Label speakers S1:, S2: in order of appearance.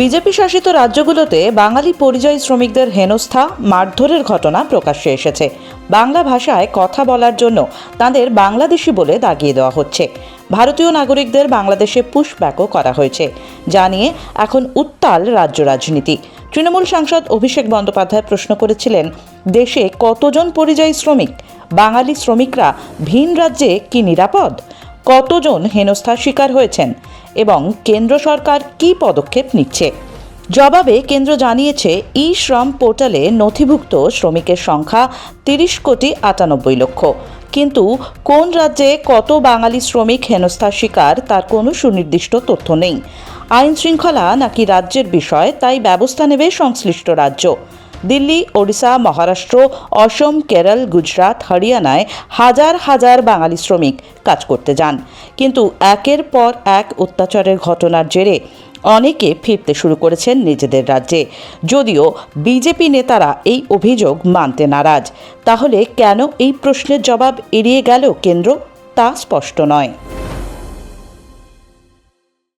S1: BJP শাসিত রাজ্যগুলোতে বাঙালি পরিযায়ী শ্রমিকদের হেনস্থা মারধরের ঘটনা প্রকাশ্যে এসেছে। বাংলা ভাষায় কথা বলার জন্য তাদের বাংলাদেশি বলে দাগিয়ে দেওয়া হচ্ছে। ভারতীয় নাগরিকদের বাংলাদেশে পুশব্যাকও করা হয়েছে, যা নিয়ে এখন উত্তাল রাজ্য রাজনীতি। তৃণমূল সাংসদ অভিষেক বন্দ্যোপাধ্যায় প্রশ্ন করেছিলেন, দেশে কতজন পরিযায়ী শ্রমিক? বাঙালি শ্রমিকরা ভিন রাজ্যে কি নিরাপদ? কতজন হেনস্থার শিকার হয়েছেন এবং কেন্দ্র সরকার কী পদক্ষেপ নিচ্ছে? জবাবে কেন্দ্র জানিয়েছে, ই শ্রম পোর্টালে নথিভুক্ত শ্রমিকের সংখ্যা 30,98,00,000। কিন্তু কোন রাজ্যে কত বাঙালি শ্রমিক হেনস্থার শিকার তার কোনো সুনির্দিষ্ট তথ্য নেই। আইন শৃঙ্খলা নাকি রাজ্যের বিষয়, তাই ব্যবস্থা নেবে সংশ্লিষ্ট রাজ্য। দিল্লি, ওড়িশা, মহারাষ্ট্র, অসম, কেরল, গুজরাট, হরিয়ানায় হাজার হাজার বাঙালি শ্রমিক কাজ করতে যান, কিন্তু একের পর এক অত্যাচারের ঘটনার জেরে অনেকে ফিরতে শুরু করেছেন নিজেদের রাজ্যে। যদিও বিজেপি নেতারা এই অভিযোগ মানতে নারাজ। তাহলে কেন এই প্রশ্নের জবাব এড়িয়ে গেল কেন্দ্র, তা স্পষ্ট নয়।